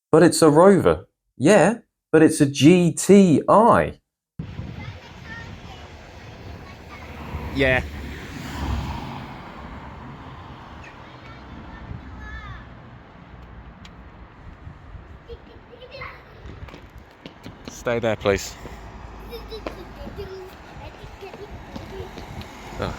But it's a Rover. Yeah, but it's a GTI. Yeah. Stay there, please. Oh.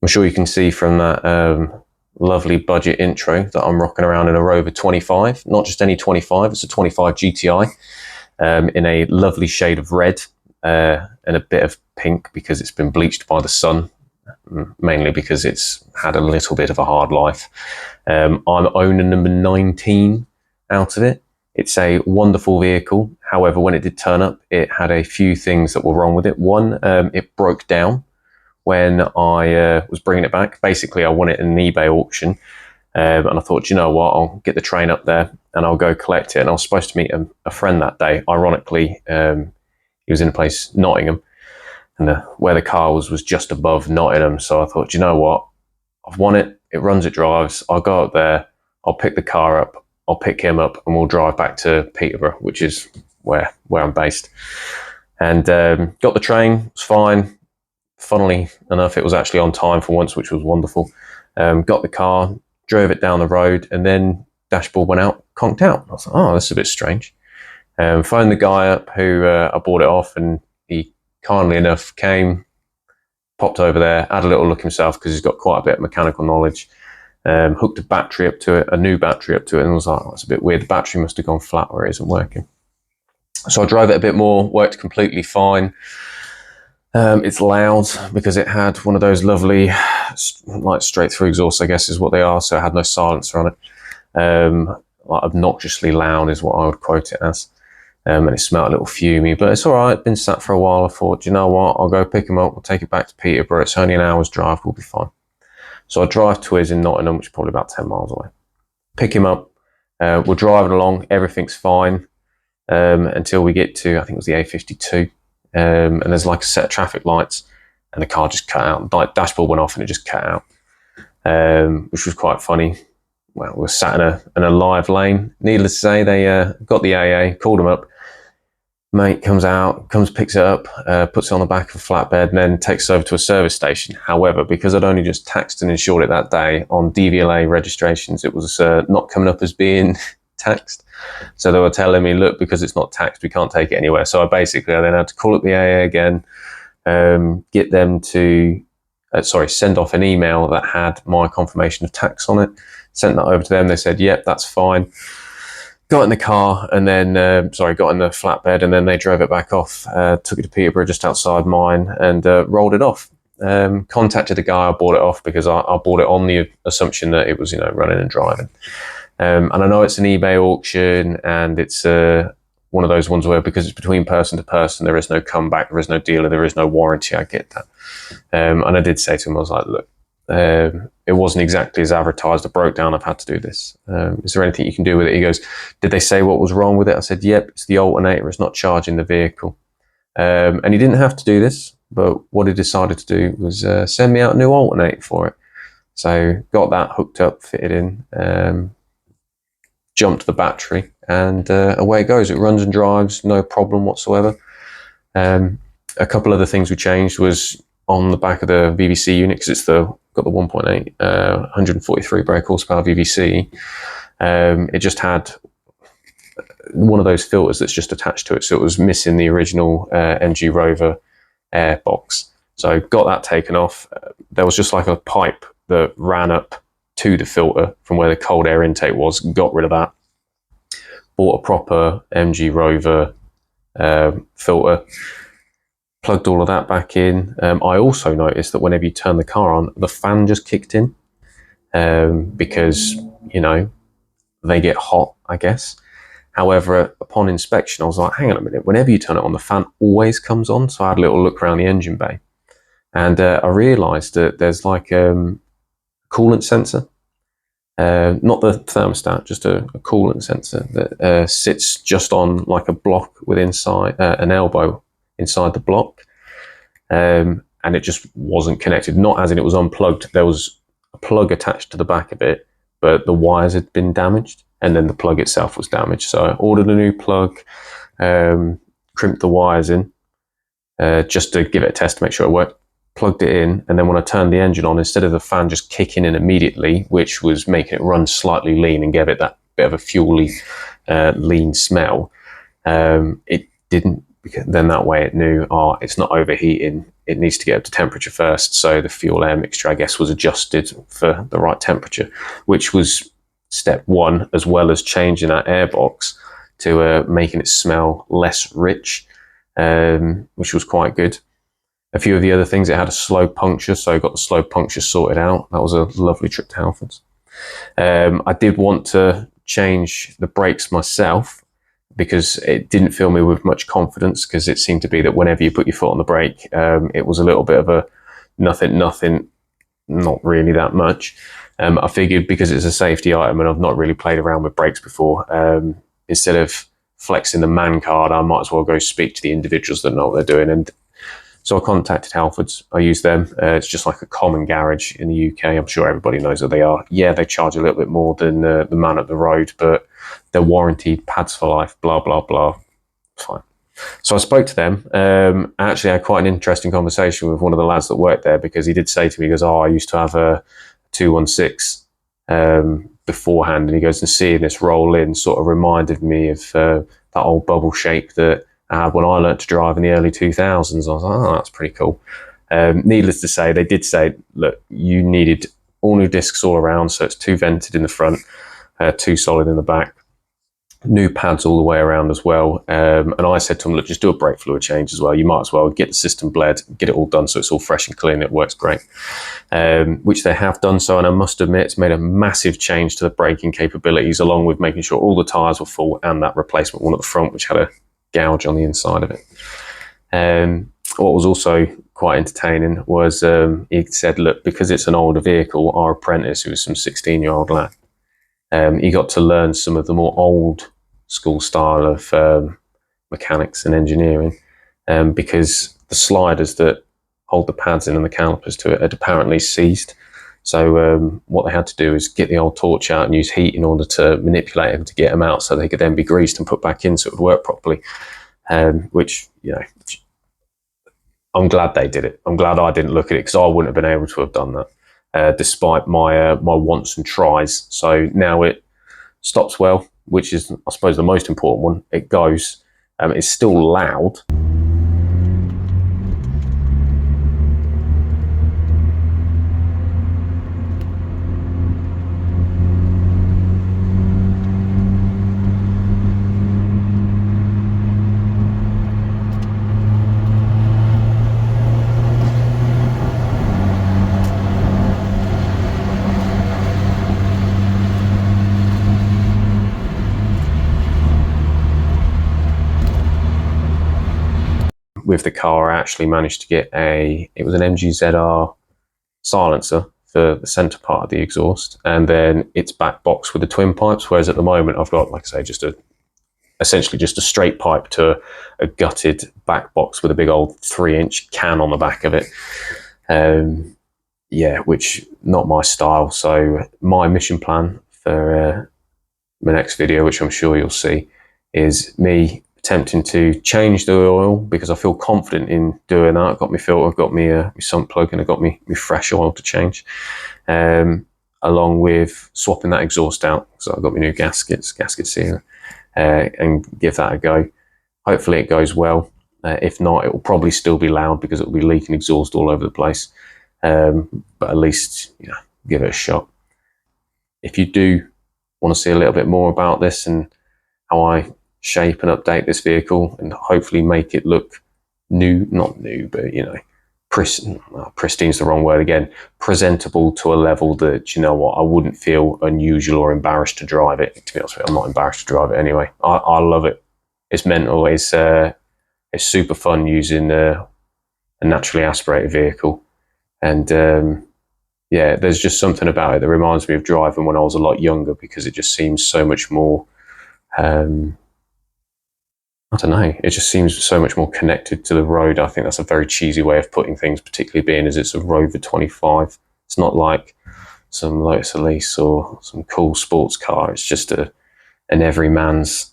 I'm sure you can see from that lovely budget intro that I'm rocking around in a Rover 25. Not just any 25, it's a 25 GTI in a lovely shade of red and a bit of pink because it's been bleached by the sun, mainly because it's had a little bit of a hard life. I'm owner number 19 out of it. It's a wonderful vehicle. However, when it did turn up, it had a few things that were wrong with it. One, it broke down when I was bringing it back. Basically, I won it in an eBay auction. And I thought, you know what, I'll get the train up there and I'll go collect it. And I was supposed to meet a friend that day. Ironically, he was in a place, Nottingham, and where the car was just above Nottingham. So I thought, you know what, I've won it. It runs, it drives. I'll go up there. I'll pick the car up. I'll pick him up, and we'll drive back to Peterborough, which is where I'm based. And got the train. It's fine. Funnily enough, it was actually on time for once, which was wonderful. Got the car, drove it down the road, and then dashboard went out, conked out. I was like, oh, this is a bit strange. Phoned the guy up who I bought it off, and he kindly enough came, popped over there, had a little look himself because he's got quite a bit of mechanical knowledge. Hooked a battery up to it, a new battery up to it, and was like, oh, that's a bit weird. The battery must have gone flat where it isn't working. So I drove it a bit more, worked completely fine. It's loud because it had one of those lovely, like straight through exhausts, I guess is what they are. So it had no silencer on it. Like obnoxiously loud is what I would quote it as. And it smelled a little fumey, but it's all right. Been sat for a while. I thought, you know what? I'll go pick him up. We'll take it back to Peterborough. It's only an hour's drive. We'll be fine. So I drive to his in Nottingham, which is probably about 10 miles away. Pick him up. We're driving along. Everything's fine until we get to, I think it was the A52. And there's like a set of traffic lights, and the car just cut out. Like dashboard went off and it just cut out, which was quite funny. Well, we were sat in a live lane. Needless to say, they got the AA, called him up. Mate comes out, picks it up, puts it on the back of a flatbed, and then takes it over to a service station. However, because I'd only just taxed and insured it that day on DVLA registrations, it was not coming up as being taxed. So they were telling me, look, because it's not taxed, we can't take it anywhere. So I then had to call up the AA again, get them to, send off an email that had my confirmation of tax on it. Sent that over to them. They said, yep, that's fine. Got in the car and then, got in the flatbed, and then they drove it back off, took it to Peterborough just outside mine, and rolled it off. Contacted the guy I bought it off because I bought it on the assumption that it was, running and driving. And I know it's an eBay auction, and it's one of those ones where, because it's between person to person, there is no comeback, there is no dealer, there is no warranty. I get that. And I did say to him, I was like, look, it wasn't exactly as advertised. It broke down. I've had to do this. Is there anything you can do with it? He goes, did they say what was wrong with it? I said, yep, it's the alternator. It's not charging the vehicle. And he didn't have to do this, but what he decided to do was send me out a new alternator for it. So got that hooked up, fitted in, jumped the battery, and away it goes. It runs and drives, no problem whatsoever. A couple of the things we changed was on the back of the VVC unit, because it's got the 1.8, 143 brake horsepower VVC. It just had one of those filters that's just attached to it, so it was missing the original MG Rover air box. So got that taken off. There was just like a pipe that ran up to the filter from where the cold air intake was. Got rid of that. Bought a proper MG Rover filter. Plugged all of that back in. I also noticed that whenever you turn the car on, the fan just kicked in because, they get hot, I guess. However, upon inspection, I was like, hang on a minute, whenever you turn it on, the fan always comes on. So I had a little look around the engine bay, and I realized that there's like a coolant sensor, not the thermostat, just a coolant sensor that sits just on like a block with inside an elbow inside the block, and it just wasn't connected. Not as in it was unplugged. There was a plug attached to the back of it, but the wires had been damaged, and then the plug itself was damaged. So I ordered a new plug, crimped the wires in, just to give it a test to make sure it worked, plugged it in, and then when I turned the engine on, instead of the fan just kicking in immediately, which was making it run slightly lean and gave it that bit of a fuely lean smell, it didn't. Then that way it knew, oh, it's not overheating, it needs to get up to temperature first. So the fuel air mixture, I guess, was adjusted for the right temperature, which was step one, as well as changing that airbox to making it smell less rich, which was quite good. A few of the other things, it had a slow puncture, so I got the slow puncture sorted out. That was a lovely trip to Halfords. I did want to change the brakes myself, because it didn't fill me with much confidence, because it seemed to be that whenever you put your foot on the brake, it was a little bit of a nothing, not really that much. I figured because it's a safety item and I've not really played around with brakes before, instead of flexing the man card, I might as well go speak to the individuals that know what they're doing. And so I contacted Halfords. I use them. It's just like a common garage in the UK. I'm sure everybody knows what they are. Yeah, they charge a little bit more than the man up the road, but they're warranted, pads for life, blah, blah, blah. Fine. So I spoke to them. I actually had quite an interesting conversation with one of the lads that worked there, because he did say to me, he goes, oh, I used to have a 216 beforehand. And he goes, and seeing this roll in sort of reminded me of that old bubble shape that I had when I learned to drive in the early 2000s. I was like, oh, that's pretty cool. Needless to say, they did say, look, you needed all new discs all around. So it's 2 vented in the front, 2 solid in the back, new pads all the way around as well. And I said to them, look, just do a brake fluid change as well. You might as well get the system bled, get it all done so it's all fresh and clean. It works great, which they have done so. And I must admit, it's made a massive change to the braking capabilities, along with making sure all the tyres were full and that replacement one at the front, which had a gouge on the inside of it. What was also quite entertaining was he said, look, because it's an older vehicle, our apprentice, who was some 16-year-old lad, he got to learn some of the more old school style of mechanics and engineering, because the sliders that hold the pads in and the calipers to it had apparently seized. So what they had to do is get the old torch out and use heat in order to manipulate them to get them out, so they could then be greased and put back in so it would work properly. Which, you know, I'm glad they did it. I'm glad I didn't look at it, because I wouldn't have been able to have done that, despite my my wants and tries. So now it stops well, which is, I suppose, the most important one. It goes. It's still loud. With the car, I actually managed to get it was an MG ZR silencer for the center part of the exhaust, and then its back box with the twin pipes, whereas at the moment I've got, like I say, essentially just a straight pipe to a gutted back box with a big old 3-inch can on the back of it. Yeah, which not my style. So my mission plan for my next video, which I'm sure you'll see, is me attempting to change the oil, because I feel confident in doing that. I've got my filter, I've got my sump plug, and I've got my fresh oil to change, along with swapping that exhaust out. So I've got my new gasket sealer, and give that a go. Hopefully it goes well. If not, it will probably still be loud, because it will be leaking exhaust all over the place. But at least, you know, give it a shot. If you do want to see a little bit more about this and how I shape and update this vehicle and hopefully make it look new, not new, but, you know, pristine's the wrong word again, presentable to a level that, you know what, I wouldn't feel unusual or embarrassed to drive it. To be honest with you, I'm not embarrassed to drive it anyway. I love it. It's mental. It's super fun using a naturally aspirated vehicle. And yeah, there's just something about it that reminds me of driving when I was a lot younger, because it just seems so much more, I don't know, it just seems so much more connected to the road. I think that's a very cheesy way of putting things, particularly being as it's a Rover 25. It's not like some Lotus Elize or some cool sports car. It's just an everyman's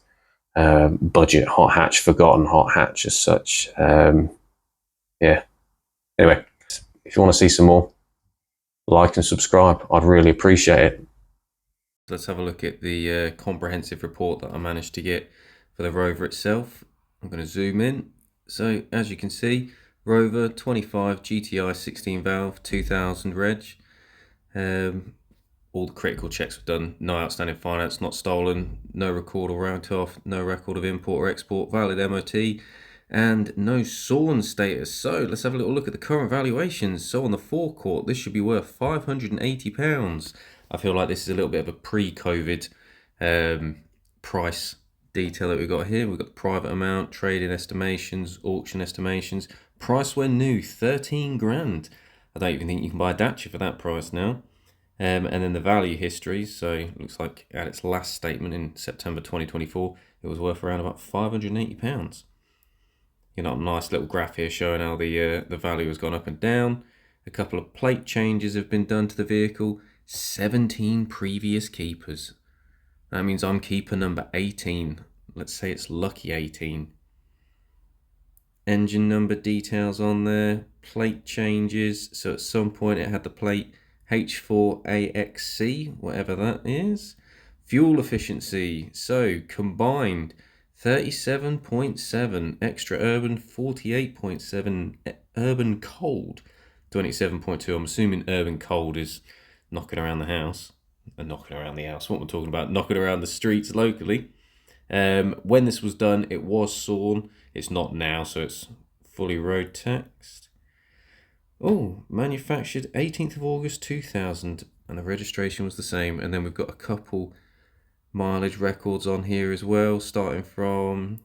budget hot hatch, forgotten hot hatch as such. Yeah. Anyway, if you want to see some more, like and subscribe. I'd really appreciate it. Let's have a look at the comprehensive report that I managed to get for the Rover itself. I'm going to zoom in. So as you can see, Rover 25 GTI 16 valve 2000 reg. All the critical checks were done. No outstanding finance, not stolen, no record or write-off, no record of import or export, valid MOT, and no SORN status. So let's have a little look at the current valuations. So on the forecourt, this should be worth £580. I feel like this is a little bit of a pre-COVID price detail that we've got here. We've got the private amount, trade-in estimations, auction estimations. Price when new, 13 grand. I don't even think you can buy a Dacia for that price now. And then the value history, so it looks like at its last statement in September 2024, it was worth around about £580. You know, a nice little graph here showing how the value has gone up and down. A couple of plate changes have been done to the vehicle. 17 previous keepers. That means I'm keeper number 18. Let's say it's lucky 18. Engine number details on there. Plate changes. So at some point it had the plate H4AXC, whatever that is. Fuel efficiency, so combined 37.7, extra urban 48.7, urban cold 27.2. I'm assuming urban cold is knocking around the house. Knocking around the house, what we're talking about, knocking around the streets locally. When this was done, it was SORN. It's not now, so it's fully road taxed. Oh, manufactured 18th of August 2000, and the registration was the same. And then we've got a couple mileage records on here as well, starting from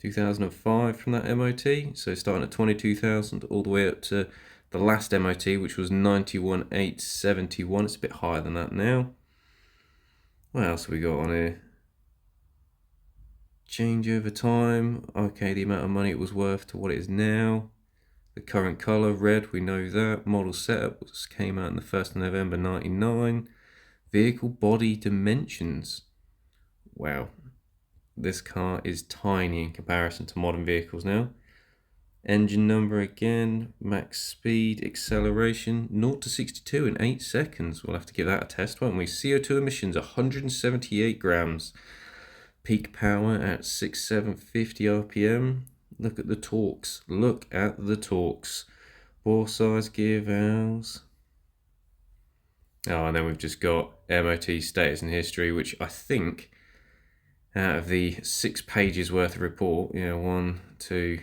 2005 from that MOT. So starting at 22,000 all the way up to the last MOT, which was 91,871. It's a bit higher than that now. What else have we got on here? Change over time. Okay, the amount of money it was worth to what it is now. The current colour, red, we know that. Model setup came out on the 1st of November 99. Vehicle body dimensions. Wow. This car is tiny in comparison to modern vehicles now. Engine number again, max speed, acceleration, 0 to 62 in 8 seconds. We'll have to give that a test, won't we? CO2 emissions, 178 grams. Peak power at 6,750 RPM. Look at the torques. Look at the torques. Bore size, gear valves. Oh, and then we've just got MOT status and history, which I think out of the 6 pages worth of report, 1, 2,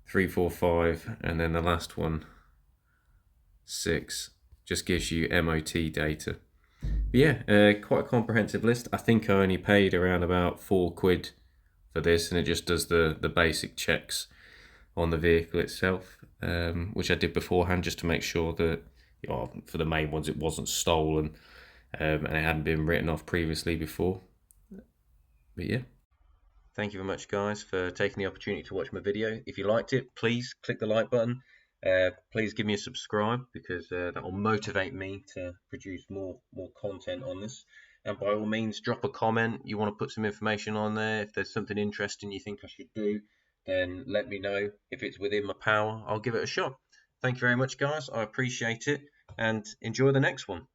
3, 4, 5, and then the last one, 6, just gives you MOT data. But yeah, quite a comprehensive list. I think I only paid around about £4 for this, and it just does the basic checks on the vehicle itself, which I did beforehand just to make sure that for the main ones it wasn't stolen and it hadn't been written off previously before. But yeah, thank you very much guys for taking the opportunity to watch my video. If you liked it, please click the like button. Please give me a subscribe, because that will motivate me to produce more content on this. And by all means, drop a comment. You want to put some information on there. If there's something interesting you think I should do, then let me know. If it's within my power, I'll give it a shot. Thank you very much guys, I appreciate it, and enjoy the next one.